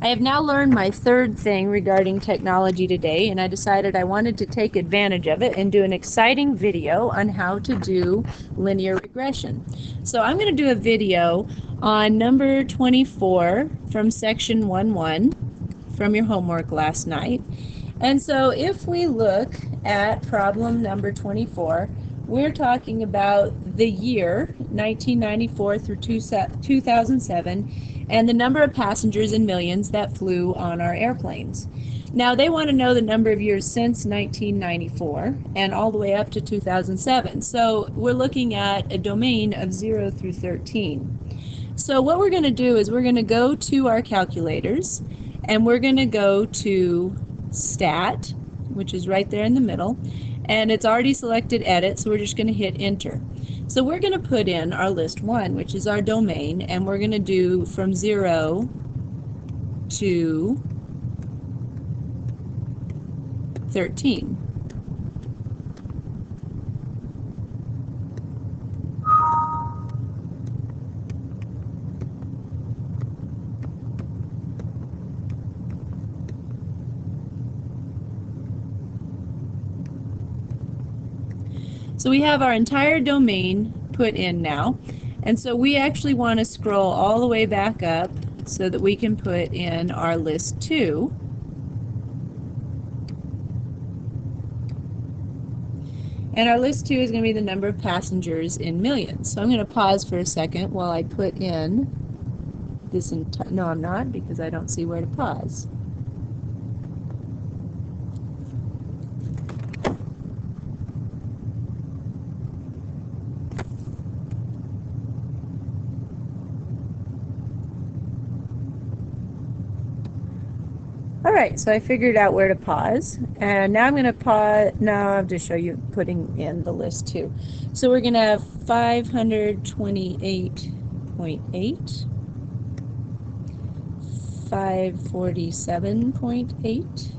I have now learned my third thing regarding technology today, and I decided I wanted to take advantage of it and do an exciting video on how to do linear regression. So I'm going to do a video on number 24 from section 1.1 from your homework last night. And so if we look at problem number 24, we're talking about the year 1994 through 2007 and the number of passengers in millions that flew on our airplanes. Now they want to know the number of years since 1994 and all the way up to 2007. So we're looking at a domain of 0 through 13. So what we're going to do is we're going to go to our calculators and we're going to go to Stat, which is right there in the middle, and it's already selected Edit, so we're just going to hit Enter. So we're going to put in our list 1, which is our domain, and we're going to do from 0 to 13. So we have our entire domain put in now, and so we actually want to scroll all the way back up so that we can put in our list 2. And our list 2 is going to be the number of passengers in millions. So I'm going to pause for a second while I put in this no, I'm not, because I don't see where to pause. Alright, so I figured out where to pause, and now I'm going to pause. Now I'll just show you putting in the list 2. So we're going to have 528.8, 547.8,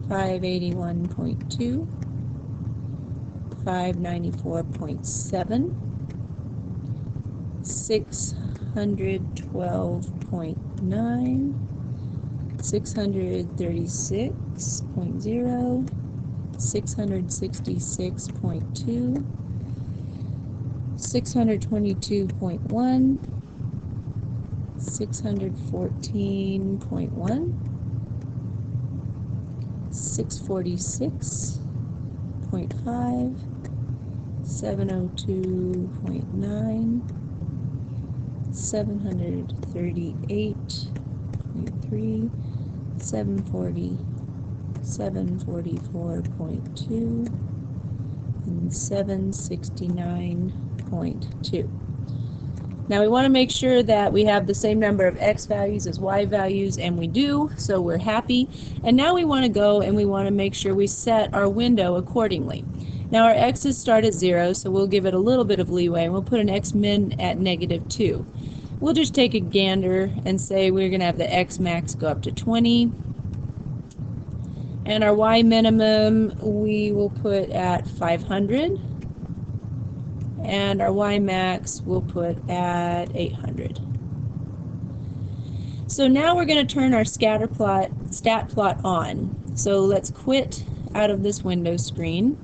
581.2, 594.7, 612.9, 636.0, 666.2, 622.1, 614.1, 646.5, 702.9, 738.3, 740, 744.2, and 769.2. Now we want to make sure that we have the same number of x values as y values, and we do, so we're happy. And now we want to go and we want to make sure we set our window accordingly. Now our x's start at 0, so we'll give it a little bit of leeway, and we'll put an x min at -2. We'll just take a gander and say we're going to have the x max go up to 20. And our y minimum we will put at 500. And our y max we'll put at 800. So now we're going to turn our stat plot on. So let's quit out of this window screen.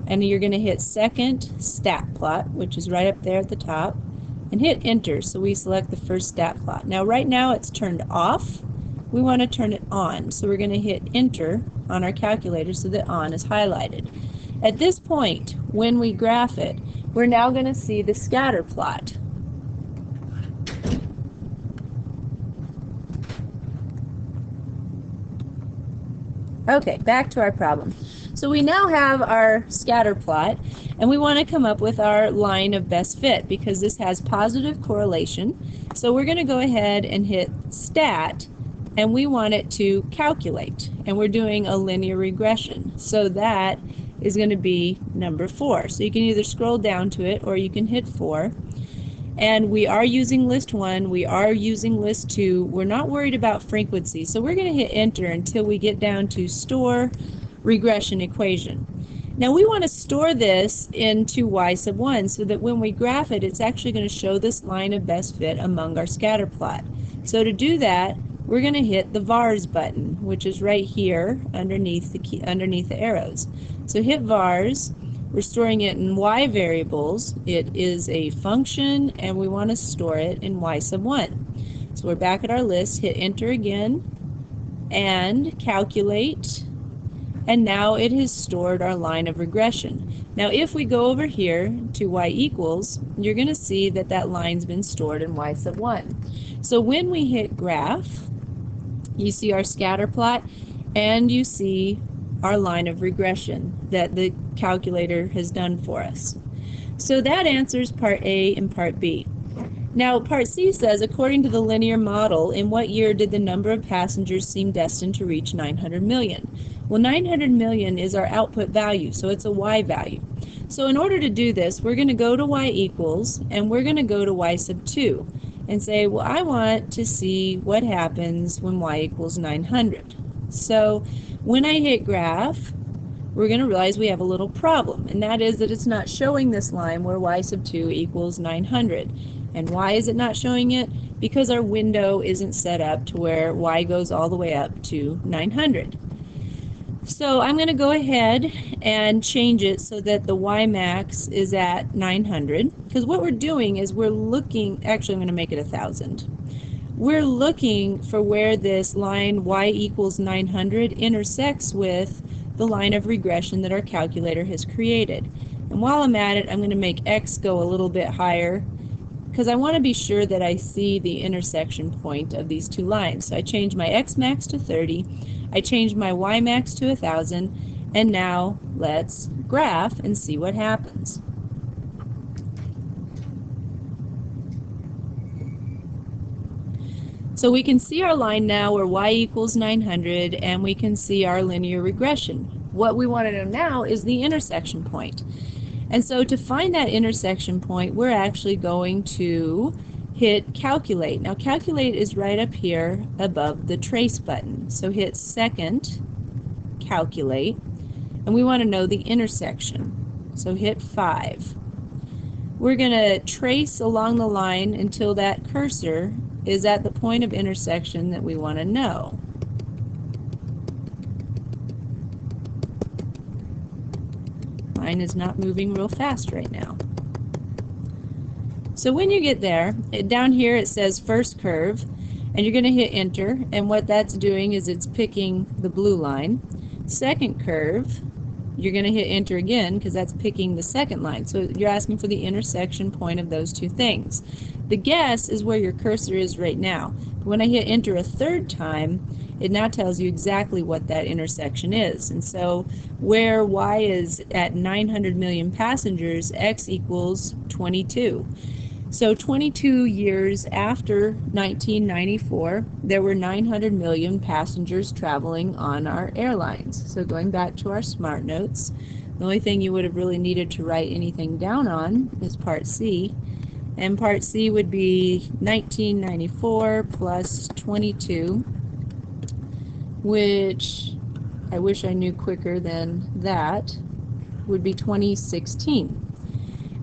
And you're going to hit second stat plot, which is right up there at the top, and hit enter so we select the first stat plot. Now right now it's turned off. We want to turn it on, so we're going to hit enter on our calculator so that on is highlighted. At this point, when we graph it, we're now going to see the scatter plot. Okay, back to our problem. So we now have our scatter plot, and we want to come up with our line of best fit because this has positive correlation. So we're going to go ahead and hit stat, and we want it to calculate, and we're doing a linear regression. So that is going to be number 4. So you can either scroll down to it or you can hit 4. And we are using list 1, we are using list 2. We're not worried about frequency, so we're going to hit enter until we get down to store regression equation. Now we want to store this into y sub 1 so that when we graph it, it's actually going to show this line of best fit among our scatter plot. So to do that, we're going to hit the vars button, which is right here underneath the arrows. So hit vars. We're storing it in y variables. It is a function, and we want to store it in y sub 1. So we're back at our list. Hit enter again and calculate. And now it has stored our line of regression. Now if we go over here to y equals, you're going to see that that line's been stored in y sub 1. So when we hit graph, you see our scatter plot and you see our line of regression that the calculator has done for us. So that answers part A and part B. Now part C says, according to the linear model, in what year did the number of passengers seem destined to reach 900 million? Well, 900 million is our output value, so it's a y value. So in order to do this, we're going to go to y equals, and we're going to go to y sub 2 and say, well, I want to see what happens when y equals 900. So when I hit graph, we're going to realize we have a little problem, and that is that it's not showing this line where y sub 2 equals 900. And why is it not showing it? Because our window isn't set up to where y goes all the way up to 900. So I'm going to go ahead and change it so that the y max is at 900, because what we're doing is we're looking, actually I'm going to make it 1,000. We're looking for where this line y equals 900 intersects with the line of regression that our calculator has created. And while I'm at it, I'm going to make x go a little bit higher because I want to be sure that I see the intersection point of these two lines. So I changed my x max to 30, I changed my y max to 1,000, and now let's graph and see what happens. So we can see our line now where y equals 900, and we can see our linear regression. What we want to know now is the intersection point. And so to find that intersection point, we're actually going to hit calculate. Now calculate is right up here above the trace button. So hit second, calculate, and we want to know the intersection. So hit 5. We're going to trace along the line until that cursor is at the point of intersection that we want to know. Mine is not moving real fast right now. So when you get there, down here it says first curve, and you're going to hit enter, and what that's doing is it's picking the blue line. Second curve, you're going to hit enter again because that's picking the second line. So you're asking for the intersection point of those two things. The guess is where your cursor is right now. When I hit enter a third time, it now tells you exactly what that intersection is. And so where y is at 900 million passengers, x equals 22. So 22 years after 1994, there were 900 million passengers traveling on our airlines. So going back to our SMART notes, the only thing you would have really needed to write anything down on is part C. And part C would be 1994 plus 22, which I wish I knew quicker than that, would be 2016.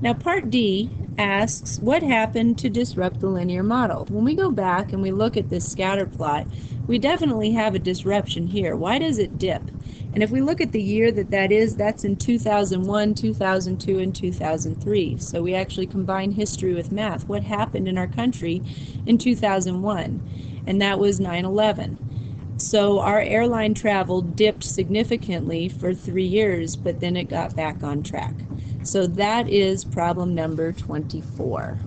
Now part D asks, what happened to disrupt the linear model? When we go back and we look at this scatter plot, we definitely have a disruption here. Why does it dip? And if we look at the year that is, that's in 2001, 2002, and 2003. So we actually combine history with math. What happened in our country in 2001? And that was 9/11. So our airline travel dipped significantly for 3 years, but then it got back on track. So that is problem number 24.